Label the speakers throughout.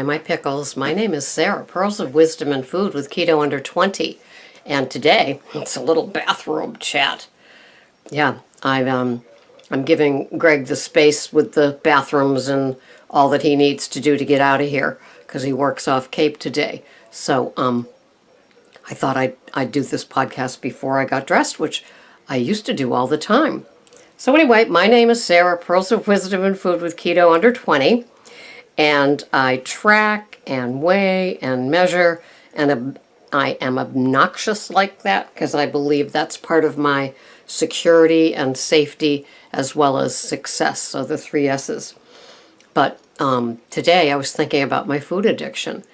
Speaker 1: Hi, my pickles. My name is Sarah, Pearls of Wisdom and Food with Keto Under 20. And today, it's a little bathrobe chat. Yeah, I'm giving Greg the space with the bathrooms and all that he needs to do to get out of here because he works off Cape today. So I thought I'd do this podcast before I got dressed, which I used to do all the time. So anyway, my name is Sarah, Pearls of Wisdom and Food with Keto Under 20. And I track and weigh and measure, and I am obnoxious like that because I believe that's part of my security and safety as well as success, so the 3 S's. But today I was thinking about my food addiction,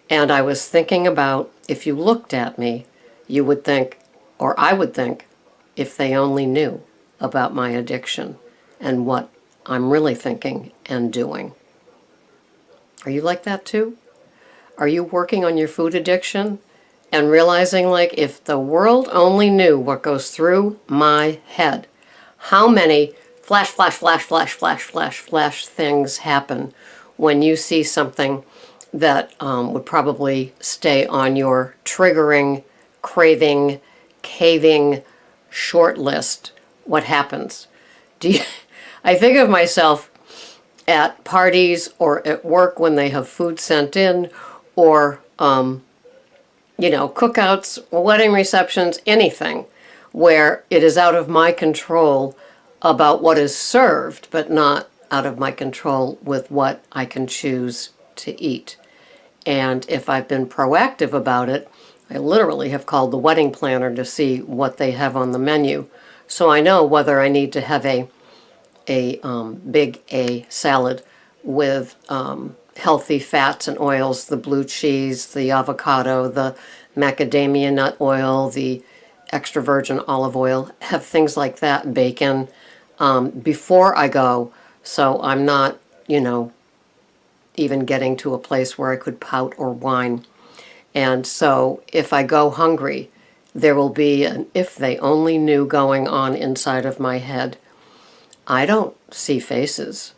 Speaker 1: and I was thinking about if you looked at me, you would think, or I would think, if they only knew about my addiction and what I'm really thinking and doing. Are you like that too? Are you working on your food addiction and realizing, like, if the world only knew what goes through my head, how many flash things happen when you see something that would probably stay on your triggering, craving, caving short list? What happens? I think of myself at parties or at work when they have food sent in, or, cookouts, wedding receptions, anything where it is out of my control about what is served, but not out of my control with what I can choose to eat. And if I've been proactive about it, I literally have called the wedding planner to see what they have on the menu, so I know whether I need to have a big A salad with healthy fats and oils, the blue cheese, the avocado, the macadamia nut oil, the extra virgin olive oil, have things like that, bacon, before I go, so I'm not, even getting to a place where I could pout or whine. And so if I go hungry, there will be an if they only knew going on inside of my head. I don't see faces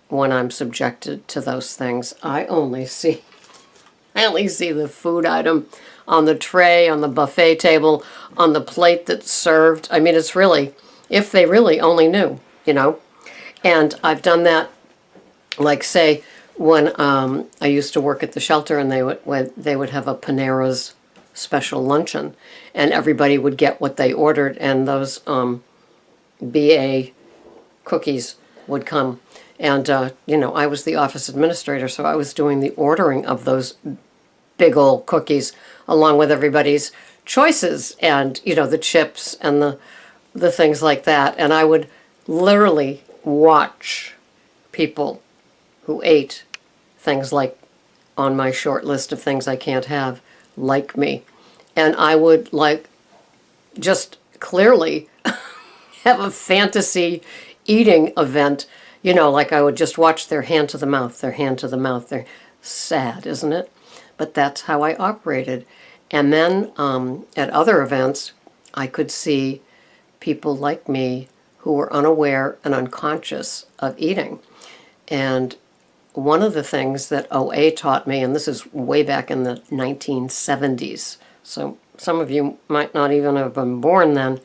Speaker 1: when I'm subjected to those things. I only see the food item on the tray, on the buffet table, on the plate that's served. I mean, it's really, if they really only knew, And I've done that, like, say, when I used to work at the shelter, and they would have a Panera's special luncheon, and everybody would get what they ordered, and those BA cookies would come. And, I was the office administrator, so I was doing the ordering of those big old cookies along with everybody's choices and, the chips and the things like that. And I would literally watch people who ate things like on my short list of things I can't have, like me. And I would, just clearly have a fantasy eating event, like I would just watch their hand to the mouth. They're sad, isn't it? But that's how I operated. And then at other events, I could see people like me who were unaware and unconscious of eating. And one of the things that OA taught me, and this is way back in the 1970s, so some of you might not even have been born then,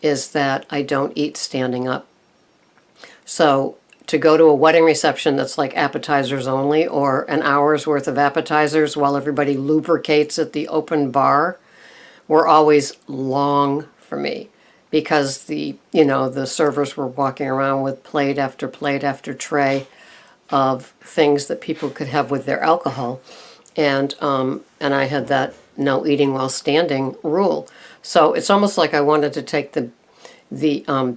Speaker 1: is that I don't eat standing up. So to go to a wedding reception that's like appetizers only, or an hour's worth of appetizers while everybody lubricates at the open bar, were always long for me, because the servers were walking around with plate after of things that people could have with their alcohol, and I had that no eating while standing rule. So it's almost like I wanted to take the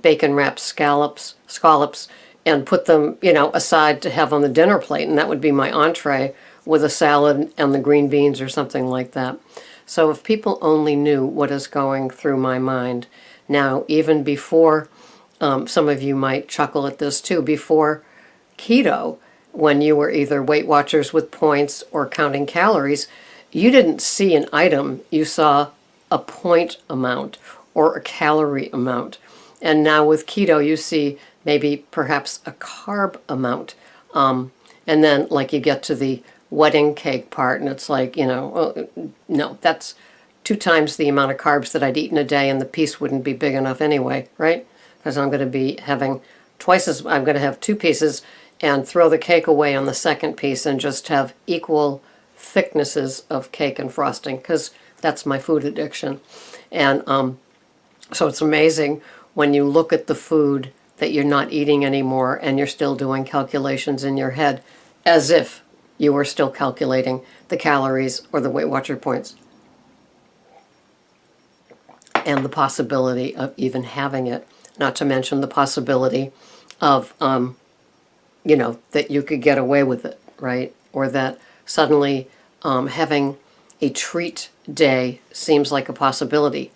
Speaker 1: bacon wrapped scallops and put them, aside to have on the dinner plate, and that would be my entree with a salad and the green beans or something like that. So if people only knew what is going through my mind now, even before, some of you might chuckle at this too, before keto, when you were either Weight Watchers with points or counting calories, you didn't see an item, you saw a point amount or a calorie amount. And now with keto, you see maybe perhaps a carb amount. And then, like, you get to the wedding cake part, and it's like, well, no, that's 2 times the amount of carbs that I'd eat in a day, and the piece wouldn't be big enough anyway, right? Because I'm going to be having I'm going to have 2 pieces and throw the cake away on the second piece and just have equal thicknesses of cake and frosting, because that's my food addiction. And so it's amazing when you look at the food that you're not eating anymore and you're still doing calculations in your head as if you were still calculating the calories or the Weight Watcher points. And the possibility of even having it, not to mention the possibility of, that you could get away with it, right? Or that suddenly having a treat day seems like a possibility.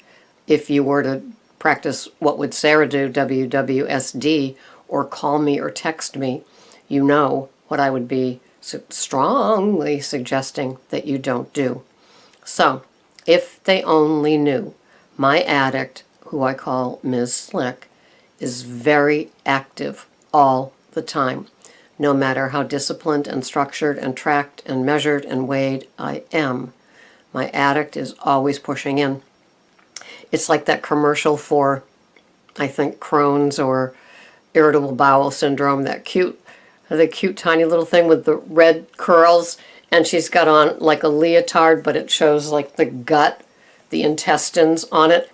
Speaker 1: If you were to practice what would Sarah do, WWSD, or call me or text me, you know what I would be strongly suggesting that you don't do. So, if they only knew, my addict, who I call Ms. Slick, is very active all the time. No matter how disciplined and structured and tracked and measured and weighed I am, my addict is always pushing in. It's like that commercial for, I think, Crohn's or irritable bowel syndrome, the cute tiny little thing with the red curls, and she's got on like a leotard, but it shows like the gut, the intestines on it,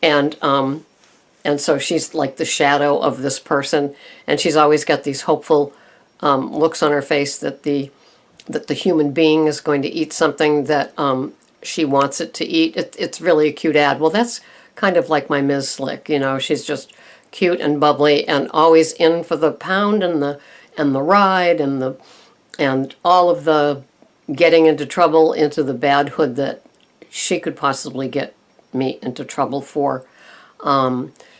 Speaker 1: and so she's like the shadow of this person, and she's always got these hopeful looks on her face that the human being is going to eat something that she wants it to eat. It's really a cute ad. Well, that's kind of like my Ms. Slick. She's just cute and bubbly and always in for the pound and the ride and all of the getting into trouble, into the badhood that she could possibly get me into trouble for.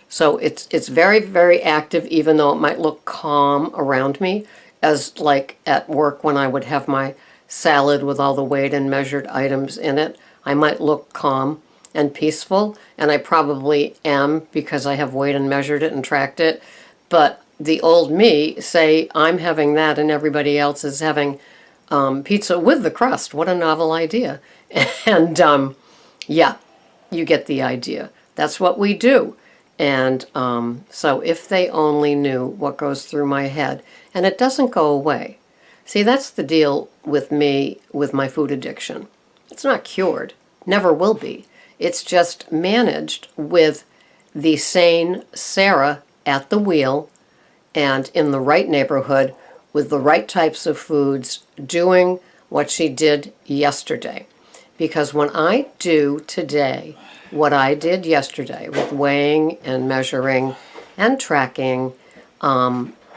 Speaker 1: So it's very, very active, even though it might look calm around me, as like at work when I would have my salad with all the weighed and measured items in it. I might look calm and peaceful, and I probably am because I have weighed and measured it and tracked it. But the old me, say I'm having that and everybody else is having pizza with the crust. What a novel idea. And yeah, you get the idea. That's what we do. And so if they only knew what goes through my head, and it doesn't go away. See, that's the deal with me with my food addiction. It's not cured, never will be. It's just managed with the sane Sarah at the wheel and in the right neighborhood with the right types of foods, doing what she did yesterday. Because when I do today what I did yesterday with weighing and measuring and tracking,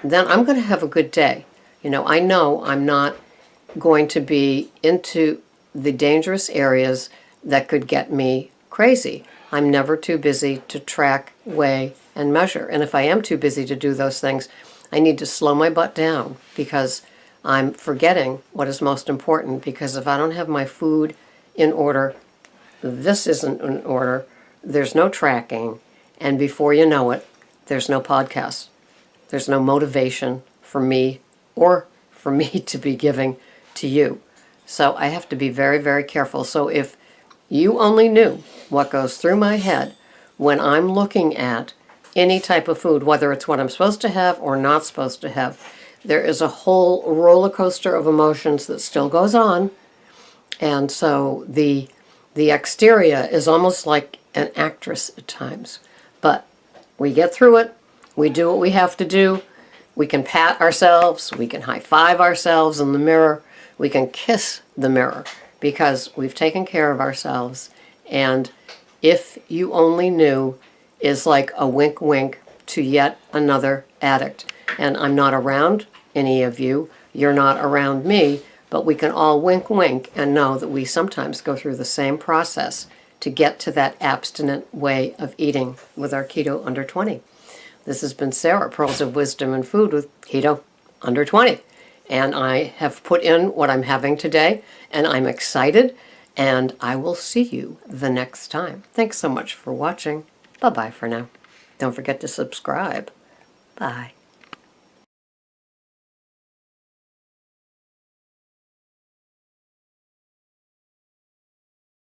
Speaker 1: then I'm going to have a good day. I know I'm not going to be into the dangerous areas that could get me crazy. I'm never too busy to track, weigh, and measure. And if I am too busy to do those things, I need to slow my butt down because I'm forgetting what is most important. Because if I don't have my food in order, this isn't in order, there's no tracking, and before you know it, there's no podcast. There's no motivation for me or for me to be giving to you. So I have to be very, very careful. So if you only knew what goes through my head when I'm looking at any type of food, whether it's what I'm supposed to have or not supposed to have, there is a whole roller coaster of emotions that still goes on. And so the exterior is almost like an actress at times. But we get through it. We do what we have to do. We can pat ourselves. We can high-five ourselves in the mirror. We can kiss the mirror because we've taken care of ourselves. And if you only knew is like a wink wink to yet another addict. And I'm not around any of you. You're not around me. But we can all wink wink and know that we sometimes go through the same process to get to that abstinent way of eating with our Keto Under 20. This has been Sarah, Pearls of Wisdom and Food with Keto Under 20. And I have put in what I'm having today, and I'm excited, and I will see you the next time. Thanks so much for watching. Bye-bye for now. Don't forget to subscribe. Bye.